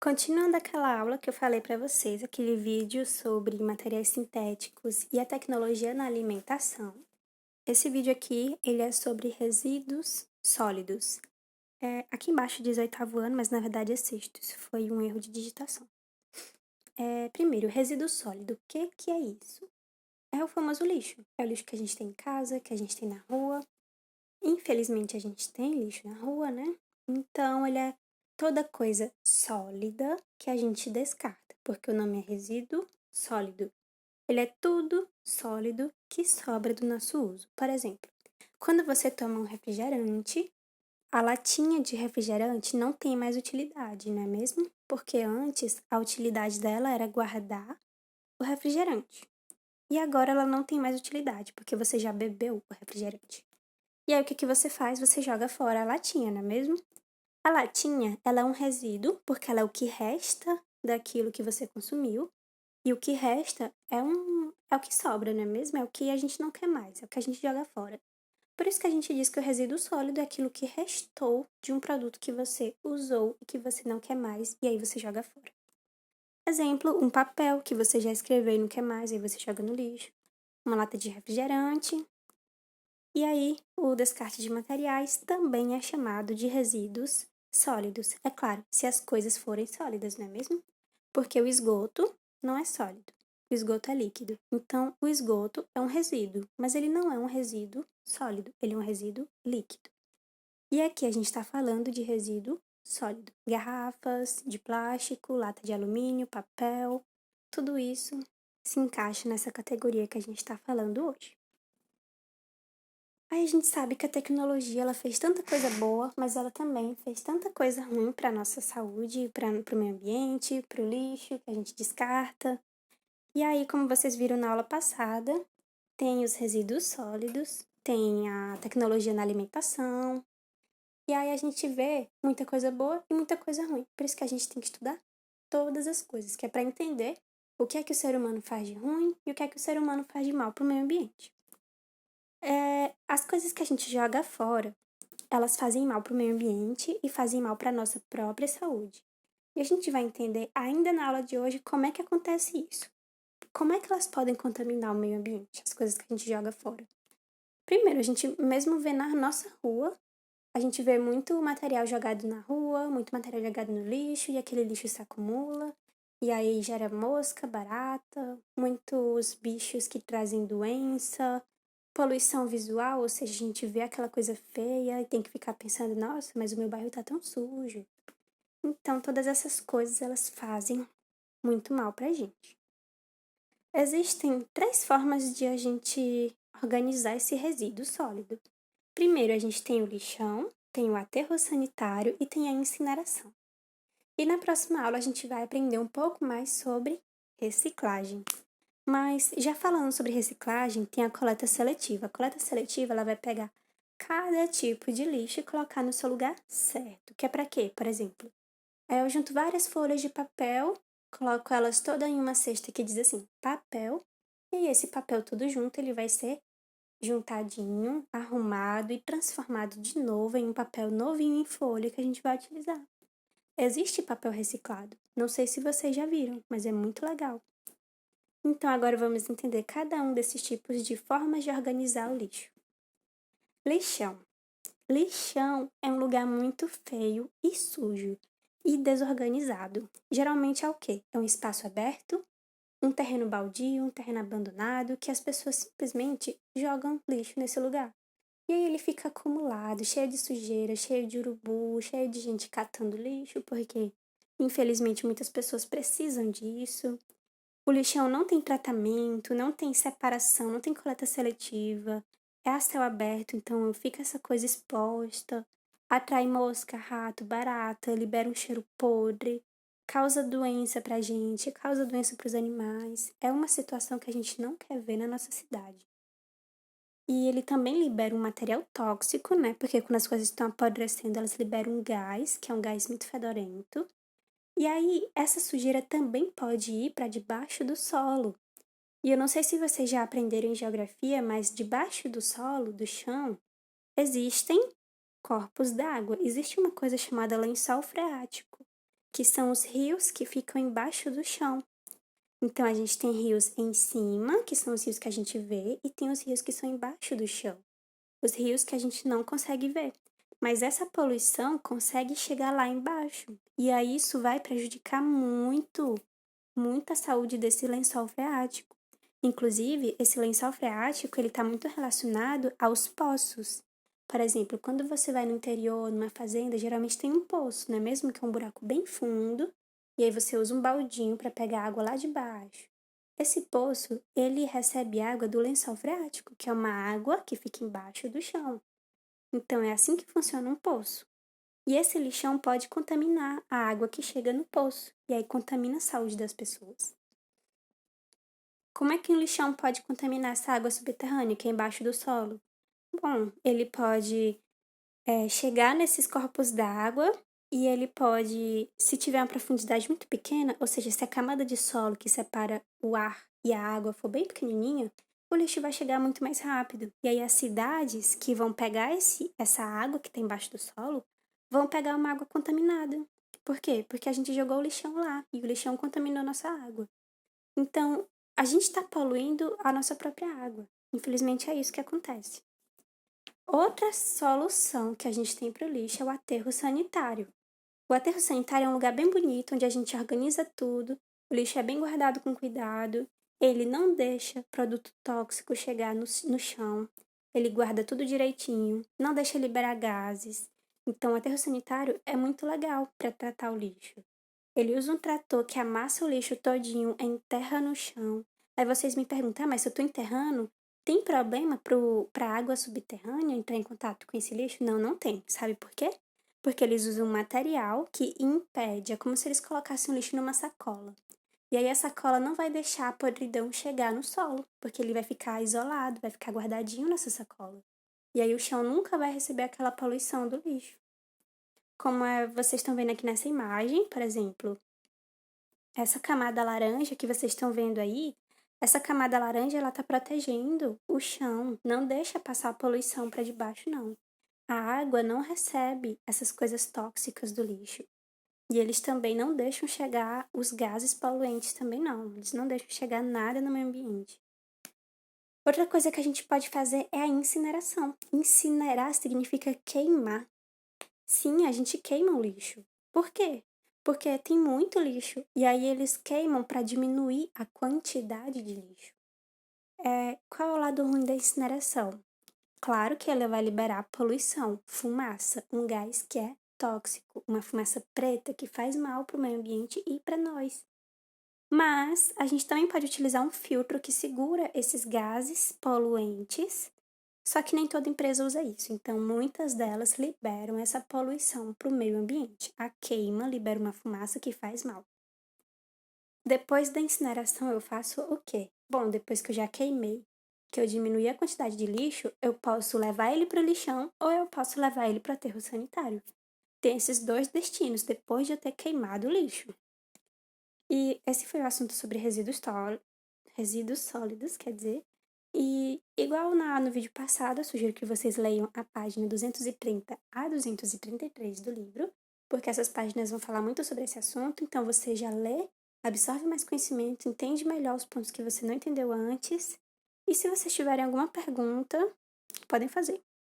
Continuando aquela aula que eu falei para vocês, aquele vídeo sobre materiais sintéticos e a tecnologia na alimentação, esse vídeo aqui, ele é sobre resíduos sólidos. Aqui embaixo diz oitavo ano, mas na verdade é sexto, isso foi um erro de digitação. Primeiro, resíduo sólido, o que que é isso? É o famoso lixo, é o lixo que a gente tem em casa, que a gente tem na rua. Infelizmente a gente tem lixo na rua, né? Então ele é toda coisa sólida que a gente descarta, porque o nome é resíduo sólido. Ele é tudo sólido que sobra do nosso uso. Por exemplo, quando você toma um refrigerante, a latinha de refrigerante não tem mais utilidade, não é mesmo? Porque antes a utilidade dela era guardar o refrigerante. E agora ela não tem mais utilidade, porque você já bebeu o refrigerante. E aí o que que você faz? Você joga fora a latinha, não é mesmo? A latinha, ela é um resíduo, porque ela é o que resta daquilo que você consumiu, e o que resta é o que sobra, não é mesmo? É o que a gente não quer mais, é o que a gente joga fora. Por isso que a gente diz que o resíduo sólido é aquilo que restou de um produto que você usou e que você não quer mais, e aí você joga fora. Exemplo, um papel que você já escreveu e não quer mais, aí você joga no lixo. Uma lata de refrigerante. E aí, o descarte de materiais também é chamado de resíduos sólidos. É claro, se as coisas forem sólidas, não é mesmo? Porque o esgoto não é sólido, o esgoto é líquido. Então, o esgoto é um resíduo, mas ele não é um resíduo sólido, ele é um resíduo líquido. E aqui a gente está falando de resíduo sólido. Garrafas de plástico, lata de alumínio, papel, tudo isso se encaixa nessa categoria que a gente está falando hoje. Aí a gente sabe que a tecnologia ela fez tanta coisa boa, mas ela também fez tanta coisa ruim para nossa saúde, para o meio ambiente, para o lixo que a gente descarta. E aí, como vocês viram na aula passada, tem os resíduos sólidos, tem a tecnologia na alimentação. E aí a gente vê muita coisa boa e muita coisa ruim. Por isso que a gente tem que estudar todas as coisas, que é para entender o que é que o ser humano faz de ruim e o que é que o ser humano faz de mal para o meio ambiente. As coisas que a gente joga fora, elas fazem mal para o meio ambiente e fazem mal para a nossa própria saúde. E a gente vai entender ainda na aula de hoje como é que acontece isso. Como é que elas podem contaminar o meio ambiente, as coisas que a gente joga fora? Primeiro, a gente mesmo vê na nossa rua, a gente vê muito material jogado na rua, muito material jogado no lixo, e aquele lixo se acumula, e aí gera mosca, barata, muitos bichos que trazem doença, poluição visual, ou seja, a gente vê aquela coisa feia e tem que ficar pensando, nossa, mas o meu bairro tá tão sujo. Então, todas essas coisas, elas fazem muito mal pra gente. Existem 3 formas de a gente organizar esse resíduo sólido. Primeiro, a gente tem o lixão, tem o aterro sanitário e tem a incineração. E na próxima aula a gente vai aprender um pouco mais sobre reciclagem. Mas já falando sobre reciclagem, tem a coleta seletiva. A coleta seletiva ela vai pegar cada tipo de lixo e colocar no seu lugar certo. Que é para quê? Por exemplo, eu junto várias folhas de papel, coloco elas todas em uma cesta que diz assim, papel, e aí esse papel tudo junto ele vai ser juntadinho, arrumado e transformado de novo em um papel novinho em folha que a gente vai utilizar. Existe papel reciclado. Não sei se vocês já viram, mas é muito legal. Então agora vamos entender cada um desses tipos de formas de organizar o lixo. Lixão. Lixão é um lugar muito feio e sujo e desorganizado. Geralmente é o quê? É um espaço aberto, um terreno baldio, um terreno abandonado, que as pessoas simplesmente jogam lixo nesse lugar. E aí ele fica acumulado, cheio de sujeira, cheio de urubu, cheio de gente catando lixo, porque infelizmente muitas pessoas precisam disso. O lixão não tem tratamento, não tem separação, não tem coleta seletiva, é a céu aberto, então fica essa coisa exposta, atrai mosca, rato, barata, libera um cheiro podre, causa doença pra gente, causa doença pros animais. É uma situação que a gente não quer ver na nossa cidade. E ele também libera um material tóxico, né? Porque quando as coisas estão apodrecendo, elas liberam um gás, que é um gás muito fedorento. E aí, essa sujeira também pode ir para debaixo do solo. E eu não sei se vocês já aprenderam em geografia, mas debaixo do solo, do chão, existem corpos d'água. Existe uma coisa chamada lençol freático. que são os rios que ficam embaixo do chão. Então, a gente tem rios em cima, que são os rios que a gente vê, e tem os rios que são embaixo do chão, os rios que a gente não consegue ver. Mas essa poluição consegue chegar lá embaixo, e aí isso vai prejudicar muito a saúde desse lençol freático. Inclusive, esse lençol freático, ele está muito relacionado aos poços. Por exemplo, quando você vai no interior, numa fazenda, geralmente tem um poço, né? Mesmo que é um buraco bem fundo, e aí você usa um baldinho para pegar água lá de baixo. Esse poço, ele recebe água do lençol freático, que é uma água que fica embaixo do chão. Então, é assim que funciona um poço. E esse lixão pode contaminar a água que chega no poço, e aí contamina a saúde das pessoas. Como é que um lixão pode contaminar essa água subterrânea que é embaixo do solo? Bom, ele pode chegar nesses corpos d'água e ele pode, se tiver uma profundidade muito pequena, ou seja, se a camada de solo que separa o ar e a água for bem pequenininha, o lixo vai chegar muito mais rápido. E aí as cidades que vão pegar essa água que tem embaixo do solo vão pegar uma água contaminada. Por quê? Porque a gente jogou o lixão lá e o lixão contaminou nossa água. Então, a gente está poluindo a nossa própria água. Infelizmente, é isso que acontece. Outra solução que a gente tem para o lixo é o aterro sanitário. O aterro sanitário é um lugar bem bonito, onde a gente organiza tudo, o lixo é bem guardado com cuidado, ele não deixa produto tóxico chegar no chão, ele guarda tudo direitinho, não deixa liberar gases. Então, o aterro sanitário é muito legal para tratar o lixo. Ele usa um trator que amassa o lixo todinho, enterra no chão. Aí vocês me perguntam, mas se eu tô enterrando, tem problema pra água subterrânea entrar em contato com esse lixo? Não, não tem. Sabe por quê? Porque eles usam um material que impede, é como se eles colocassem o lixo numa sacola. E aí a sacola não vai deixar a podridão chegar no solo, porque ele vai ficar isolado, vai ficar guardadinho nessa sacola. E aí o chão nunca vai receber aquela poluição do lixo. Como vocês estão vendo aqui nessa imagem, por exemplo, essa camada laranja que vocês estão vendo aí, essa camada laranja ela está protegendo o chão, não deixa passar a poluição para debaixo, não. A água não recebe essas coisas tóxicas do lixo. E eles também não deixam chegar os gases poluentes também não. Eles não deixam chegar nada no meio ambiente. Outra coisa que a gente pode fazer é a incineração. Incinerar significa queimar. Sim, a gente queima o lixo. Por quê? Porque tem muito lixo e aí eles queimam para diminuir a quantidade de lixo. Qual é o lado ruim da incineração? Claro que ela vai liberar poluição, fumaça, um gás que é tóxico, uma fumaça preta que faz mal para o meio ambiente e para nós. Mas a gente também pode utilizar um filtro que segura esses gases poluentes. Só que nem toda empresa usa isso, então muitas delas liberam essa poluição para o meio ambiente. A queima libera uma fumaça que faz mal. Depois da incineração, eu faço o quê? Bom, depois que eu já queimei, que eu diminuí a quantidade de lixo, eu posso levar ele para o lixão ou eu posso levar ele para o aterro sanitário. Tem esses dois destinos depois de eu ter queimado o lixo. E esse foi o assunto sobre resíduos sólidos, quer dizer. E igual no vídeo passado, eu sugiro que vocês leiam a página 230 a 233 do livro, porque essas páginas vão falar muito sobre esse assunto, então você já lê, absorve mais conhecimento, entende melhor os pontos que você não entendeu antes. E se vocês tiverem alguma pergunta, podem fazer.